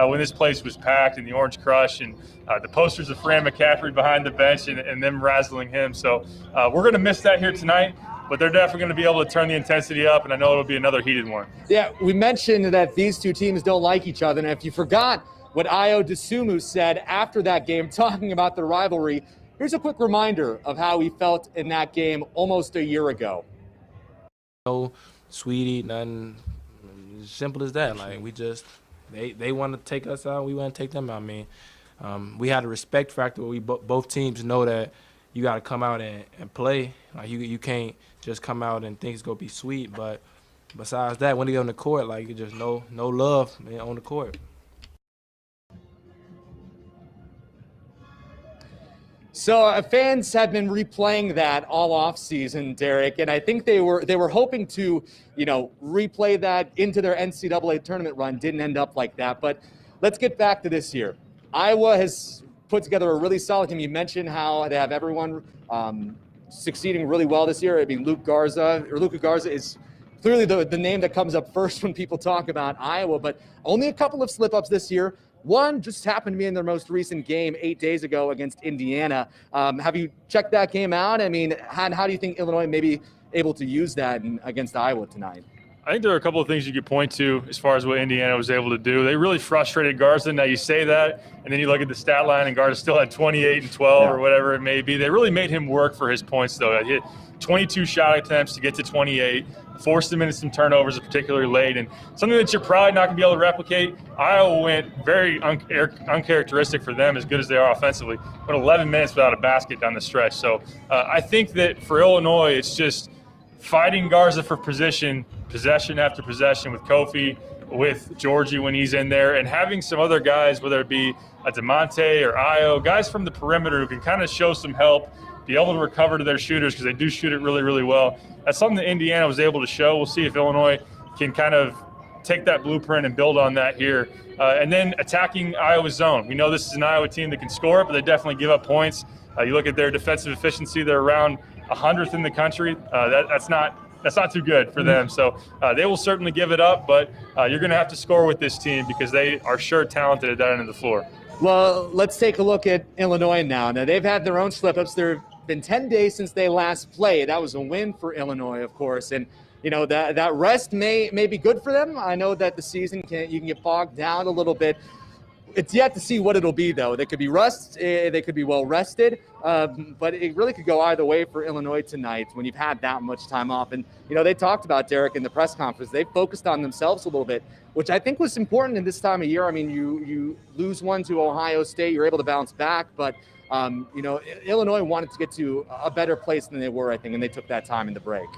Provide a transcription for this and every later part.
when this place was packed and the Orange Crush and the posters of Fran McCaffrey behind the bench and them razzling him. So we're going to miss that here tonight, but they're definitely going to be able to turn the intensity up, and I know it'll be another heated one. Yeah, we mentioned that these two teams don't like each other, and if you forgot what Ayo Dosunmu said after that game talking about the rivalry, here's a quick reminder of how he felt in that game almost a year ago. No, sweetie, nothing. As simple as that. Like, we just, they want to take us out, we want to take them out. I mean, we had a respect factor where both teams know that you got to come out and play. Like, you can't just come out and things go be sweet. But besides that, when they get on the court, like, you just no love on the court. So fans have been replaying that all off season, Derek, and I think they were hoping to, replay that into their NCAA tournament run. Didn't end up like that. But let's get back to this year. Iowa has put together a really solid team. You mentioned how they have everyone succeeding really well this year. I mean, Luka Garza is clearly the name that comes up first when people talk about Iowa, but only a couple of slip-ups this year. One just happened to be in their most recent game 8 days ago against Indiana. Have you checked that game out? I mean, how do you think Illinois may be able to use that against Iowa tonight? I think there are a couple of things you could point to as far as what Indiana was able to do. They really frustrated Garza. Now you say that, and then you look at the stat line, and Garza still had 28 and 12 or whatever it may be. They really made him work for his points, though. He hit 22 shot attempts to get to 28, forced him into some turnovers, particularly late. And something that you're probably not going to be able to replicate, Iowa went very uncharacteristic for them, as good as they are offensively. Went 11 minutes without a basket down the stretch. So I think that for Illinois, it's just fighting Garza for possession after possession with Kofi, with Georgie when he's in there, and having some other guys, whether it be a Damonte or Ayo, guys from the perimeter who can kind of show some help, be able to recover to their shooters because they do shoot it really, really well. That's something that Indiana was able to show. We'll see if Illinois can kind of take that blueprint and build on that here. And then attacking Iowa's zone. We know this is an Iowa team that can score, but they definitely give up points. You look at their defensive efficiency, they're around 100th in the country. That's not too good for them. So they will certainly give it up, but you're going to have to score with this team because they are sure talented at that end of the floor. Well, let's take a look at Illinois now. Now, they've had their own slip-ups. There have been 10 days since they last played. That was a win for Illinois, of course. And, that rest may be good for them. I know that the season you can get bogged down a little bit. It's yet to see what it'll be, though. They could be they could be well rested, but it really could go either way for Illinois tonight when you've had that much time off. And, they talked about, Derek, in the press conference. They focused on themselves a little bit, which I think was important in this time of year. I mean, you lose one to Ohio State, you're able to bounce back, but, Illinois wanted to get to a better place than they were, I think, and they took that time in the break.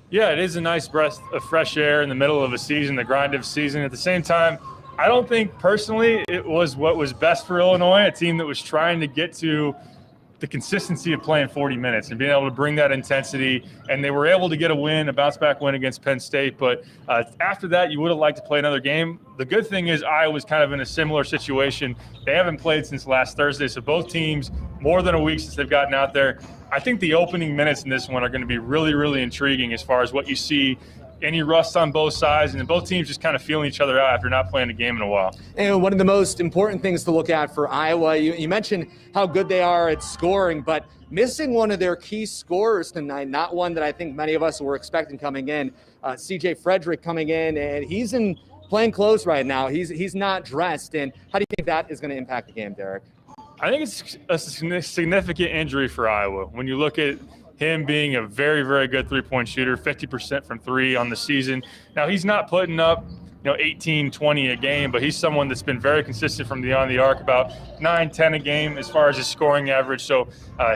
Yeah, it is a nice breath of fresh air in the middle of a season, the grind of a season. At the same time, I don't think personally it was what was best for Illinois, a team that was trying to get to the consistency of playing 40 minutes and being able to bring that intensity. And they were able to get a win, a bounce-back win against Penn State. But after that, you would have liked to play another game. The good thing is Iowa's kind of in a similar situation. They haven't played since last Thursday, so both teams, more than a week since they've gotten out there. I think the opening minutes in this one are going to be really, really intriguing as far as what you see. Any rust on both sides, and then both teams just kind of feeling each other out after not playing a game in a while. And one of the most important things to look at for Iowa, you mentioned how good they are at scoring, but missing one of their key scorers tonight, not one that I think many of us were expecting coming in, CJ Frederick coming in, and he's in plain clothes right now. He's not dressed, and how do you think that is going to impact the game, Derek? I think it's a significant injury for Iowa. When you look at him being a very, very good three-point shooter, 50% from three on the season. Now, he's not putting up, 18, 20 a game, but he's someone that's been very consistent from beyond the arc, about 9, 10 a game as far as his scoring average. So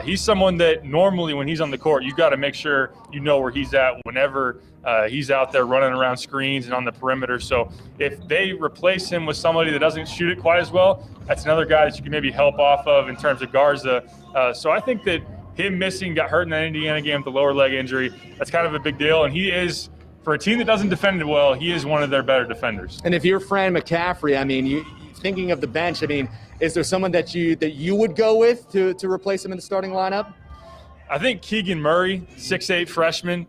he's someone that normally when he's on the court, you've got to make sure you know where he's at whenever he's out there running around screens and on the perimeter. So if they replace him with somebody that doesn't shoot it quite as well, that's another guy that you can maybe help off of in terms of Garza. So I think that him missing, got hurt in that Indiana game with the lower leg injury. That's kind of a big deal. And he is, for a team that doesn't defend it well, he is one of their better defenders. And if you're Fran McCaffrey, I mean, thinking of the bench, I mean, is there someone that you would go with to replace him in the starting lineup? I think Keegan Murray, 6'8" freshman,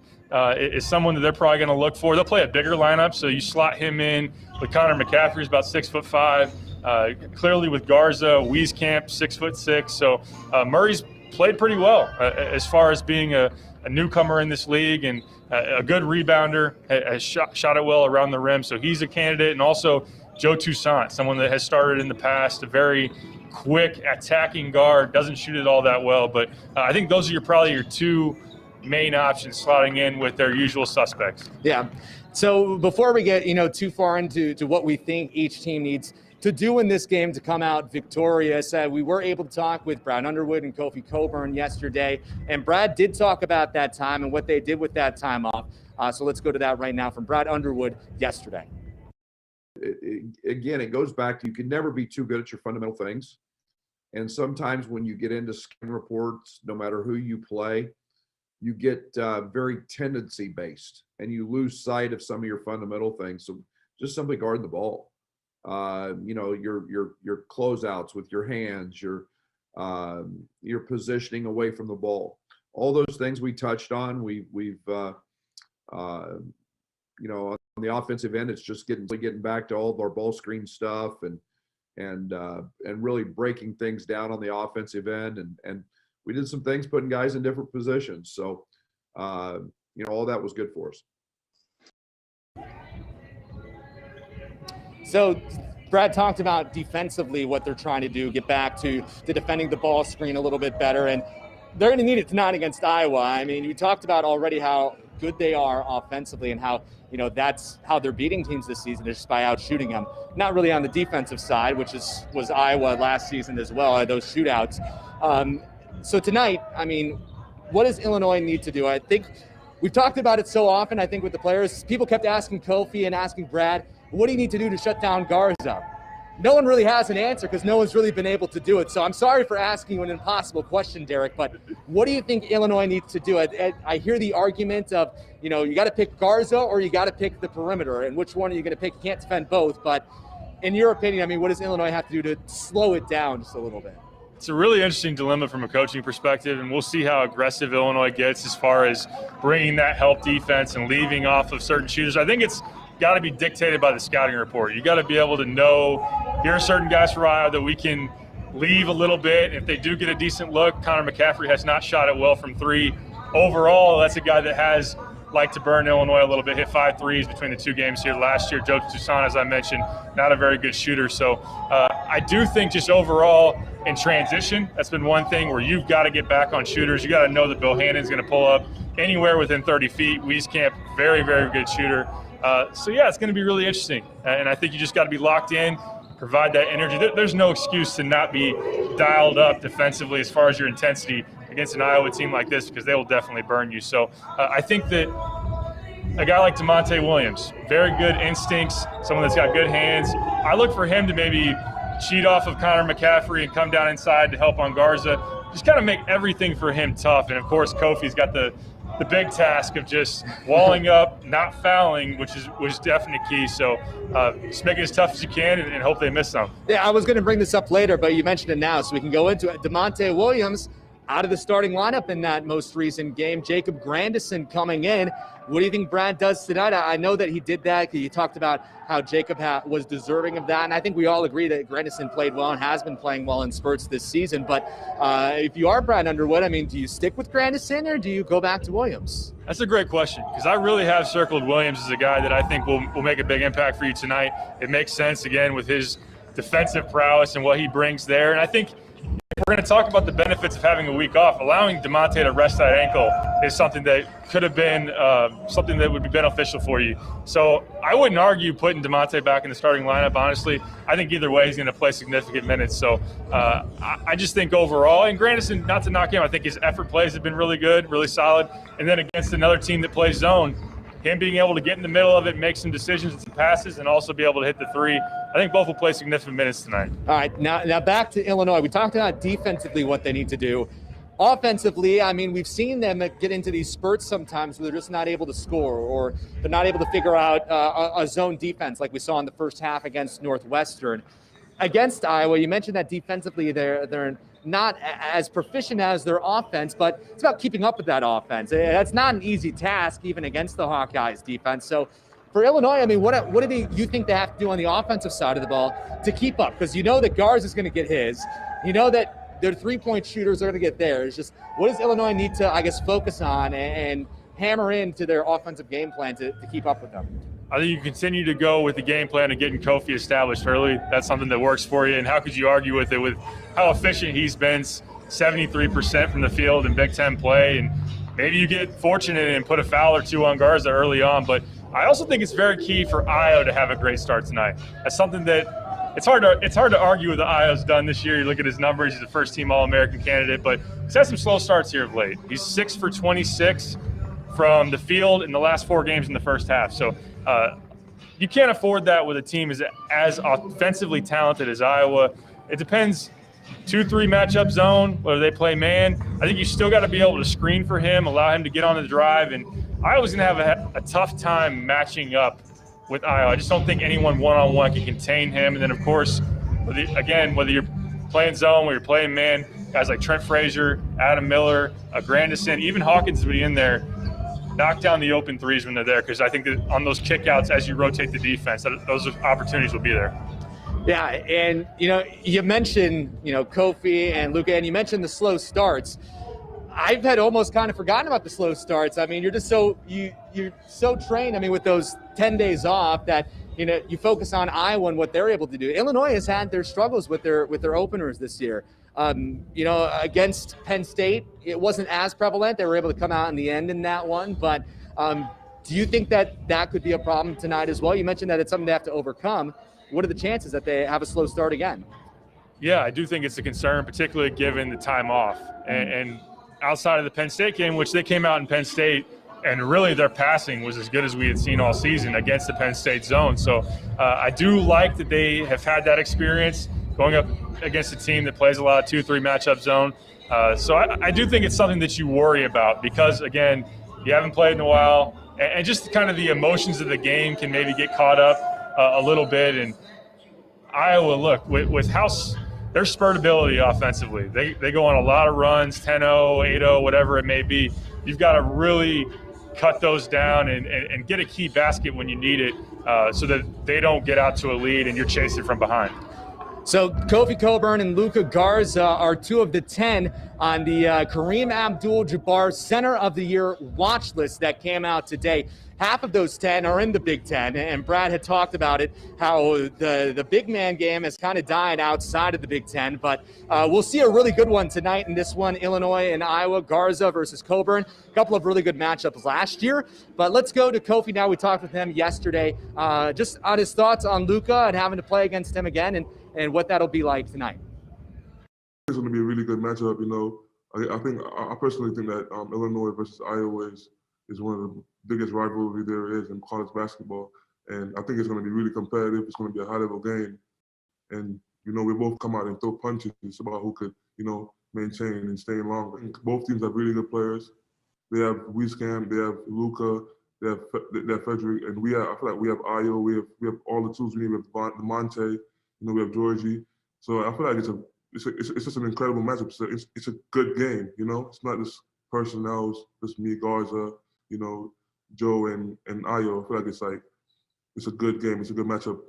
is someone that they're probably going to look for. They'll play a bigger lineup, so you slot him in with Connor McCaffrey, who's about 6'5". Clearly with Garza, Wieskamp, 6'6". So Murray's played pretty well as far as being a newcomer in this league and a good rebounder, has shot it well around the rim. So he's a candidate. And also Joe Toussaint, someone that has started in the past, a very quick attacking guard, doesn't shoot it all that well. But I think those are probably your two main options slotting in with their usual suspects. Yeah. So before we get, too far into what we think each team needs to do in this game to come out victorious, we were able to talk with Brad Underwood and Kofi Coburn yesterday, and Brad did talk about that time and what they did with that time off. So let's go to that right now from Brad Underwood yesterday. Again, it goes back to you can never be too good at your fundamental things. And sometimes when you get into scouting reports, no matter who you play, you get very tendency based and you lose sight of some of your fundamental things. So just simply guard the ball. Your closeouts with your hands, your positioning away from the ball. All those things we touched on. On the offensive end, it's just getting back to all of our ball screen stuff and really breaking things down on the offensive end. And we did some things putting guys in different positions. So, all that was good for us. So Brad talked about defensively what they're trying to do, get back to defending the ball screen a little bit better. And they're going to need it tonight against Iowa. I mean, you talked about already how good they are offensively and how, that's how they're beating teams this season, just by out shooting them. Not really on the defensive side, which was Iowa last season as well, those shootouts. So tonight, I mean, what does Illinois need to do? I think we've talked about it so often, I think, with the players. People kept asking Kofi and asking Brad, what do you need to do to shut down Garza? No one really has an answer because no one's really been able to do it. So I'm sorry for asking you an impossible question, Derek, but what do you think Illinois needs to do? I hear the argument of, you got to pick Garza or you got to pick the perimeter, and which one are you going to pick? You can't defend both, but in your opinion, I mean, what does Illinois have to do to slow it down just a little bit? It's a really interesting dilemma from a coaching perspective, and we'll see how aggressive Illinois gets as far as bringing that help defense and leaving off of certain shooters. I think it's got to be dictated by the scouting report. You got to be able to know here are certain guys for Iowa that we can leave a little bit. If they do get a decent look, Connor McCaffrey has not shot it well from three. Overall, that's a guy that has liked to burn Illinois a little bit, hit 5 threes between the two games here last year. Joe Toussaint, as I mentioned, not a very good shooter. So I do think just overall in transition, that's been one thing where you've got to get back on shooters. You got to know that Bohannon's going to pull up anywhere within 30 feet. Wieskamp, very, very good shooter. So, yeah, it's going to be really interesting. And I think you just got to be locked in, provide that energy. There's no excuse to not be dialed up defensively as far as your intensity against an Iowa team like this, because they will definitely burn you. So I think that a guy like Damonte Williams, very good instincts, someone that's got good hands. I look for him to maybe cheat off of Connor McCaffrey and come down inside to help on Garza. Just kind of make everything for him tough. And, of course, Kofi's got the big task of just walling up, not fouling, which is definitely key. So just make it as tough as you can and hope they miss some. Yeah, I was going to bring this up later, but you mentioned it now, so we can go into it. Damonte Williams out of the starting lineup in that most recent game. Jacob Grandison coming in. What do you think Brad does tonight? I know that he did that. You talked about how Jacob was deserving of that, and I think we all agree that Grandison played well and has been playing well in spurts this season. But if you are Brad Underwood, I mean, do you stick with Grandison or do you go back to Williams? That's a great question, because I really have circled Williams as a guy that I think will make a big impact for you tonight. It makes sense, again, with his defensive prowess and what he brings there. And I think if we're going to talk about the benefits of having a week off, allowing Damonte to rest that ankle is something that could have been something that would be beneficial for you. So I wouldn't argue putting Damonte back in the starting lineup, honestly. I think either way he's going to play significant minutes. So I just think overall, and Grandison, not to knock him, I think his effort plays have been really good, really solid. And then against another team that plays zone, him being able to get in the middle of it, make some decisions and some passes, and also be able to hit the three, I think both will play significant minutes tonight. All right, now back to Illinois. We talked about defensively what they need to do. Offensively, I mean, we've seen them get into these spurts sometimes where they're just not able to score, or they're not able to figure out a zone defense like we saw in the first half against Northwestern. Against Iowa, you mentioned that defensively they're not as proficient as their offense, but it's about keeping up with that offense. That's not an easy task, even against the Hawkeyes defense. So For Illinois, I mean, what do you think they have to do on the offensive side of the ball to keep up? Because you know that Garza is going to get his. You know that their three-point shooters are going to get theirs. Just what does Illinois need to, I guess, focus on and hammer into their offensive game plan to keep up with them? I think you continue to go with the game plan of getting Kofi established early. That's something that works for you. And how could you argue with it with how efficient he's been, 73% from the field in Big Ten play. And maybe you get fortunate and put a foul or two on Garza early on. But I also think it's very key for Io to have a great start tonight. That's something that it's hard to argue with what Io's done this year. You look at his numbers, he's a first-team All-American candidate, but he's had some slow starts here of late. He's 6 for 26 from the field in the last 4 games in the first half. So you can't afford that with a team as offensively talented as Iowa. It depends, 2-3 matchup zone, whether they play man. I think you still got to be able to screen for him, allow him to get on the drive, and Iowa's going to have a tough time matching up with Iowa. I just don't think anyone one-on-one can contain him. And then, of course, whether you're playing zone, whether you're playing man, guys like Trent Frazier, Adam Miller, Grandison, even Hawkins will be in there. Knock down the open threes when they're there, because I think that on those kickouts, as you rotate the defense, those opportunities will be there. Yeah, and you mentioned Kofi and Luka, and you mentioned the slow starts. I've had almost kind of forgotten about the slow starts. I mean, you're just you're so trained. I mean, with those 10 days off, that you focus on Iowa and what they're able to do. Illinois has had their struggles with their openers this year. Against Penn State, it wasn't as prevalent. They were able to come out in the end in that one. But do you think that could be a problem tonight as well? You mentioned that it's something they have to overcome. What are the chances that they have a slow start again? Yeah, I do think it's a concern, particularly given the time off. And outside of the Penn State game, which they came out in Penn State, and really their passing was as good as we had seen all season against the Penn State zone. So I do like that they have had that experience going up against a team that plays a lot of 2-3 matchup zone. So I do think it's something that you worry about because, again, you haven't played in a while, and just kind of the emotions of the game can maybe get caught up a little bit. And Iowa, look, with how their spurtability offensively, they go on a lot of runs, 10-0, 8-0, whatever it may be. You've got to really cut those down and get a key basket when you need it so that they don't get out to a lead and you're chasing from behind. So Kofi Cockburn and Luka Garza are 2 of the 10 on the Kareem Abdul-Jabbar Center of the Year watch list that came out today. Half of those 10 are in the Big Ten, and Brad had talked about it, how the big man game has kind of died outside of the Big Ten, but we'll see a really good one tonight in this one, Illinois and Iowa, Garza versus Cockburn. A couple of really good matchups last year, but let's go to Kofi now. We talked with him yesterday, just on his thoughts on Luka and having to play against him again and what that'll be like tonight. It's going to be a really good matchup, I personally think that Illinois versus Iowa is one of the biggest rivalry there is in college basketball. And I think it's going to be really competitive. It's going to be a high-level game. And, we both come out and throw punches. It's about who could, maintain and stay long. I think both teams have really good players. They have Wieskamp, they have Luka, they have Frederick, and I feel like we have Io, we have all the tools we need. We have Damonte, we have Georgie. So I feel like it's just an incredible matchup. It's a good game, It's not just personnel, just me, Garza, Joe and Io. I feel like it's a good game. It's a good matchup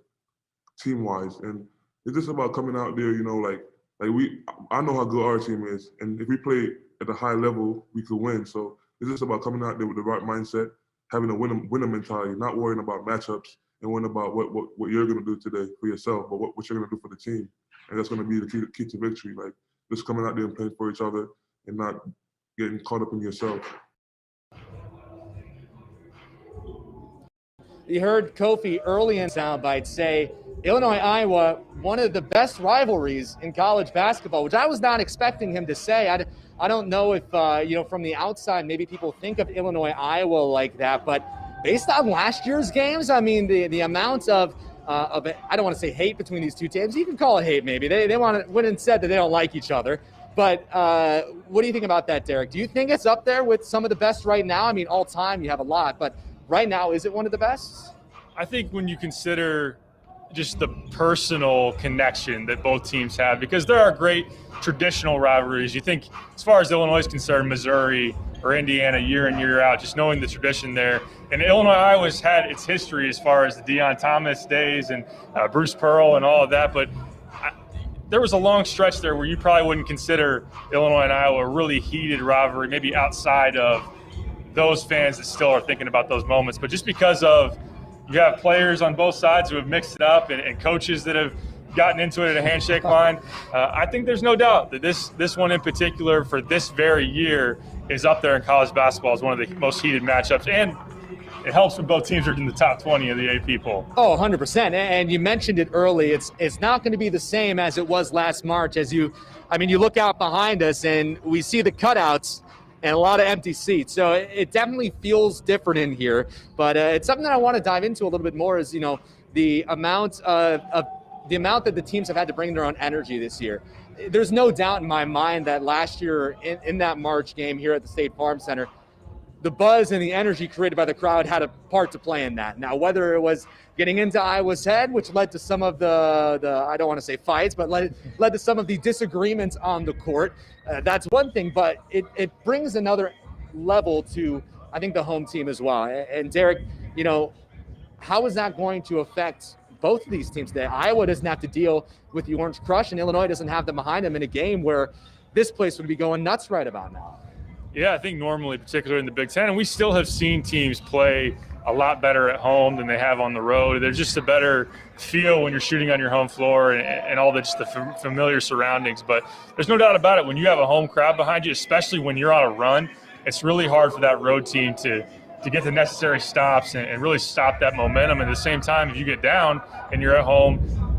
team-wise. And it's just about coming out there, I know how good our team is. And if we play at a high level, we could win. So it's just about coming out there with the right mindset, having a winner mentality, not worrying about matchups and worrying about what you're going to do today for yourself, but what you're going to do for the team. And that's going to be the key to victory. Just coming out there and playing for each other and not getting caught up in yourself. You heard Kofi early in soundbite say, Illinois-Iowa, one of the best rivalries in college basketball, which I was not expecting him to say. I don't know if, from the outside, maybe people think of Illinois-Iowa like that, but based on last year's games, I mean, the amount of I don't want to say hate between these two teams. You can call it hate maybe. They went and said that they don't like each other. But what do you think about that, Derek? Do you think it's up there with some of the best right now? I mean, all time you have a lot, but right now, is it one of the best? I think when you consider just the personal connection that both teams have, because there are great traditional rivalries. You think, as far as Illinois is concerned, Missouri, or Indiana year in, year out, just knowing the tradition there. And Illinois, Iowa's had its history as far as the Deion Thomas days and Bruce Pearl and all of that, but there was a long stretch there where you probably wouldn't consider Illinois and Iowa a really heated rivalry, maybe outside of those fans that still are thinking about those moments. But just because of you have players on both sides who have mixed it up and coaches that have gotten into it at a handshake line, I think there's no doubt that this one in particular for this very year is up there in college basketball as one of the most heated matchups. And it helps when both teams are in the top 20 of the AP poll. Oh, 100%. And you mentioned it early. It's not going to be the same as it was last March. You look out behind us and we see the cutouts and a lot of empty seats. So it definitely feels different in here. But it's something that I want to dive into a little bit more is, the amount that the teams have had to bring their own energy this year. There's no doubt in my mind that last year in that March game here at the State Farm Center, the buzz and the energy created by the crowd had a part to play in that. Now, whether it was getting into Iowa's head, which led to some of the I don't want to say fights, but led to some of the disagreements on the court, that's one thing, but it brings another level to, I think, the home team as well. And Derek, how is that going to affect both of these teams today? Iowa doesn't have to deal with the Orange Crush, and Illinois doesn't have them behind them in a game where this place would be going nuts right about now. Yeah, I think normally, particularly in the Big Ten, and we still have seen teams play a lot better at home than they have on the road. There's just a better feel when you're shooting on your home floor and all the familiar surroundings. But there's no doubt about it, when you have a home crowd behind you, especially when you're on a run, it's really hard for that road team to get the necessary stops and really stop that momentum. At the same time, if you get down and you're at home,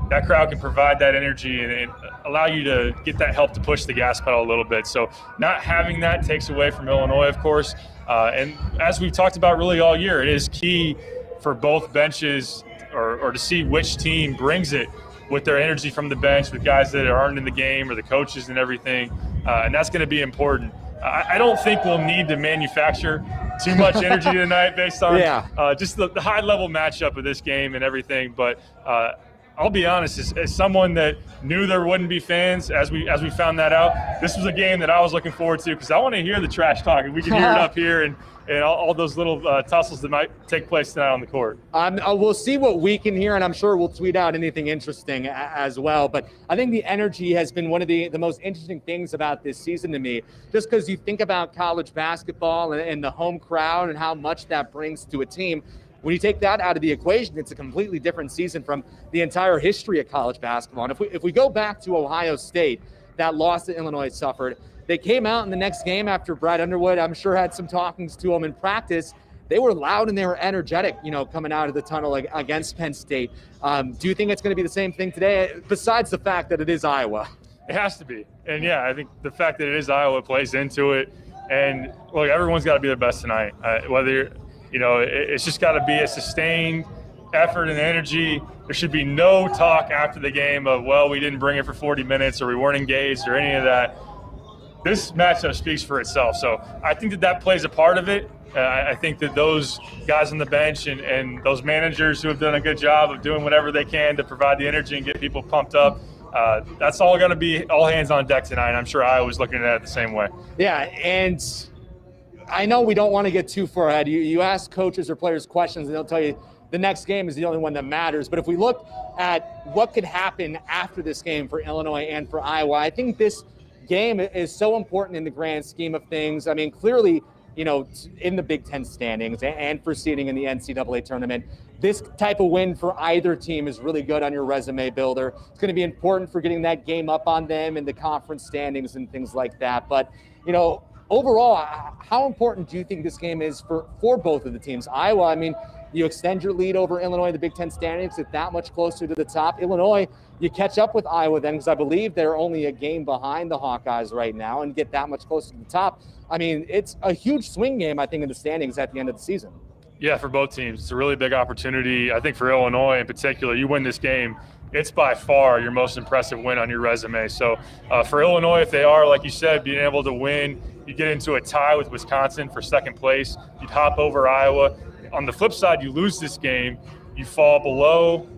that crowd can provide that energy and allow you to get that help to push the gas pedal a little bit. So not having that takes away from Illinois, of course. And as we've talked about really all year, it is key for both benches or to see which team brings it with their energy from the bench, with guys that aren't in the game or the coaches and everything. And that's going to be important. I don't think we'll need to manufacture too much energy tonight based on just the high-level matchup of this game and everything. But I'll be honest, as someone that knew there wouldn't be fans, as we found that out, this was a game that I was looking forward to because I want to hear the trash talk, and we can hear it up here and all those little tussles that might take place tonight on the court. We'll see what we can hear, and I'm sure we'll tweet out anything interesting as well. But I think the energy has been one of the most interesting things about this season to me, just because you think about college basketball and the home crowd and how much that brings to a team. When you take that out of the equation, it's a completely different season from the entire history of college basketball. And if we go back to Ohio State, that loss that Illinois suffered, they came out in the next game after Brad Underwood, I'm sure, had some talkings to them in practice. They were loud and they were energetic, coming out of the tunnel against Penn State. Do you think it's going to be the same thing today, besides the fact that it is Iowa? It has to be. And, yeah, I think the fact that it is Iowa plays into it. And, look, everyone's got to be their best tonight, it's just got to be a sustained effort and energy. There should be no talk after the game of, well, we didn't bring it for 40 minutes or we weren't engaged or any of that. This matchup speaks for itself. So I think that plays a part of it. I think that those guys on the bench and those managers who have done a good job of doing whatever they can to provide the energy and get people pumped up, that's all going to be all hands on deck tonight. I'm sure Iowa's looking at it the same way. Yeah, and I know we don't want to get too far ahead. You ask coaches or players questions, and they'll tell you the next game is the only one that matters. But if we look at what could happen after this game for Illinois and for Iowa, I think this game is so important in the grand scheme of things. I mean, clearly, in the Big Ten standings and for seeding in the NCAA tournament, this type of win for either team is really good on your resume builder. It's going to be important for getting that game up on them in the conference standings and things like that. But, overall, how important do you think this game is for both of the teams? Iowa, I mean, you extend your lead over Illinois in the Big Ten standings, get that much closer to the top. Illinois, you catch up with Iowa then, because I believe they're only a game behind the Hawkeyes right now, and get that much closer to the top. I mean, it's a huge swing game, I think, in the standings at the end of the season. Yeah, for both teams. It's a really big opportunity. I think for Illinois in particular, you win this game, it's by far your most impressive win on your resume. So for Illinois, if they are, like you said, being able to win, you get into a tie with Wisconsin for second place. You'd hop over Iowa. On the flip side, you lose this game, you fall below.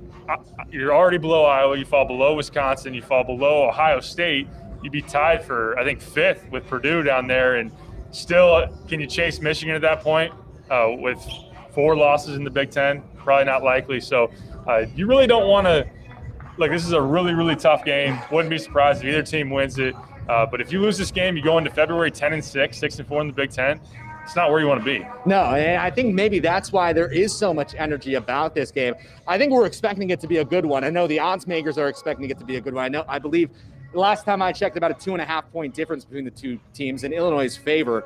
You're already below Iowa. You fall below Wisconsin. You fall below Ohio State. You'd be tied for, I think, fifth with Purdue down there. And Still, can you chase Michigan at that point with 4 losses in the Big Ten? Probably not likely. So you really don't want to – look, this is a really, really tough game. Wouldn't be surprised if either team wins it. But if you lose this game, you go into February 10-6, 6-4 in the Big Ten. It's not where you want to be. No, and I think maybe that's why there is so much energy about this game. I think we're expecting it to be a good one. I know the odds makers are expecting it to be a good one. I believe the last time I checked, about a 2.5-point difference between the two teams in Illinois' favor.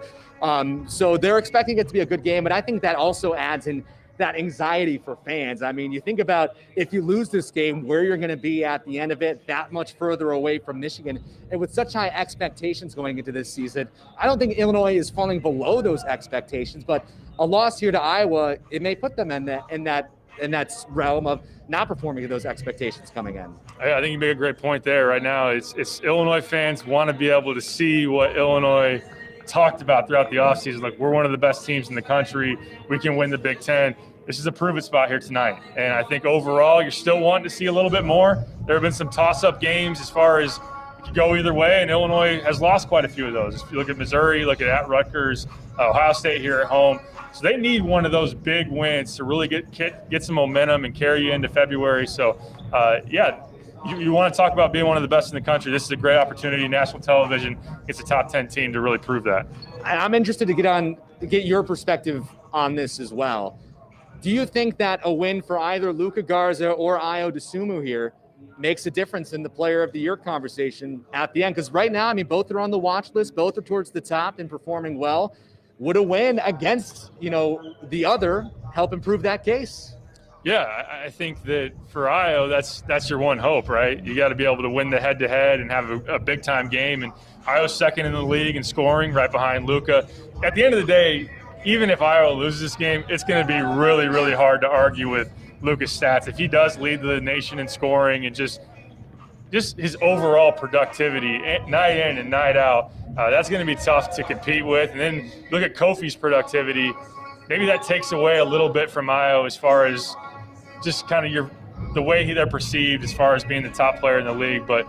So they're expecting it to be a good game, but I think that also adds in that anxiety for fans. I mean, you think about if you lose this game, where you're going to be at the end of it, that much further away from Michigan. And with such high expectations going into this season, I don't think Illinois is falling below those expectations, but a loss here to Iowa, it may put them in that realm of not performing to those expectations coming in. I think you make a great point there. Right now, it's Illinois fans want to be able to see what Illinois talked about throughout the offseason. Like, we're one of the best teams in the country. We can win the Big Ten. This is a prove-it spot here tonight. And I think overall, you're still wanting to see a little bit more. There have been some toss-up games as far as it could go either way, and Illinois has lost quite a few of those. If you look at Missouri, look at Rutgers, Ohio State here at home. So they need one of those big wins to really get some momentum and carry you into February. So, you want to talk about being one of the best in the country. This is a great opportunity. National television gets a top 10 team to really prove that. I'm interested to get your perspective on this as well. Do you think that a win for either Luka Garza or Ayo Dosunmu here makes a difference in the Player of the Year conversation at the end? Because right now, I mean, both are on the watch list. Both are towards the top and performing well. Would a win against, the other help improve that case? Yeah, I think that for Ayo, that's your one hope, right? You got to be able to win the head-to-head and have a big-time game. And Ayo's second in the league in scoring, right behind Luka. At the end of the day, even if Ayo loses this game, it's going to be really, really hard to argue with Luka's stats. If he does lead the nation in scoring and just his overall productivity, night in and night out, that's going to be tough to compete with. And then look at Kofi's productivity. Maybe that takes away a little bit from Ayo as far as just kind of the way they're perceived as far as being the top player in the league. But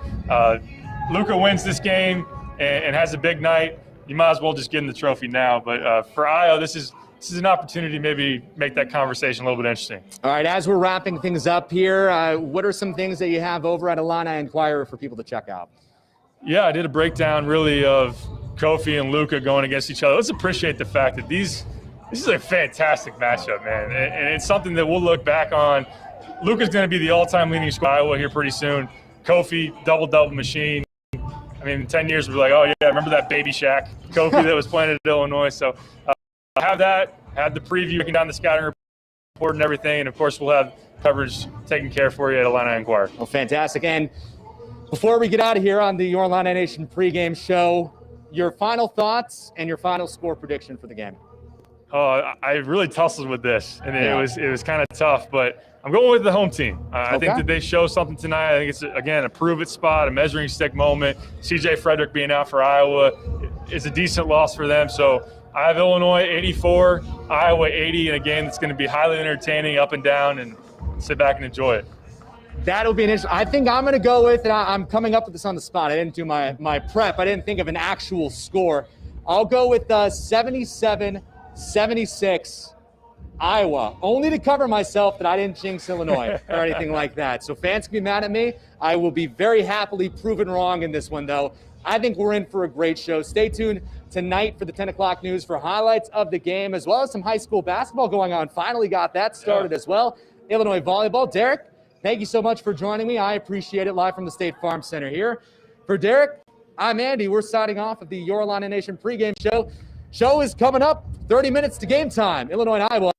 Luka wins this game and has a big night. You might as well just get him the trophy now. But for Ayo, this is an opportunity to maybe make that conversation a little bit interesting. All right, as we're wrapping things up here, what are some things that you have over at Illini Inquirer for people to check out? Yeah, I did a breakdown really of Kofi and Luka going against each other. Let's appreciate the fact that this is a fantastic matchup, man. And it's something that we'll look back on. Luka's going to be the all-time leading scorer in Iowa here pretty soon. Kofi, double-double machine. I mean, in 10 years, we'll be like, oh, yeah, remember that baby Shaq Kofi that was playing at Illinois. So have the preview, breaking down the scouting report and everything. And, of course, we'll have coverage taken care for you at Illini Inquirer. Well, fantastic. And before we get out of here on the Your Illini Nation pregame show, your final thoughts and your final score prediction for the game. Oh, I really tussled with this, and it was kind of tough, but I'm going with the home team. I think that they show something tonight. I think it's, again, a prove-it spot, a measuring stick moment. CJ Frederick being out for Iowa is a decent loss for them. So I have Illinois 84, Iowa 80 in a game that's going to be highly entertaining, up and down, and sit back and enjoy it. That'll be an interesting. I think I'm going to go with, and I'm coming up with this on the spot. I didn't do my prep. I didn't think of an actual score. I'll go with 77-76 Iowa, only to cover myself that I didn't jinx Illinois or anything like that. So fans can be mad at me. I will be very happily proven wrong in this one, though. I think we're in for a great show. Stay tuned tonight for the 10 o'clock news for highlights of the game, as well as some high school basketball going on. Finally got that started as well. Illinois volleyball. Derek, thank you so much for joining me. I appreciate it. Live from the State Farm Center here. For Derek, I'm Andy. We're signing off of the Your Illini Nation pregame show. Show is coming up. 30 minutes to game time. Illinois and Iowa.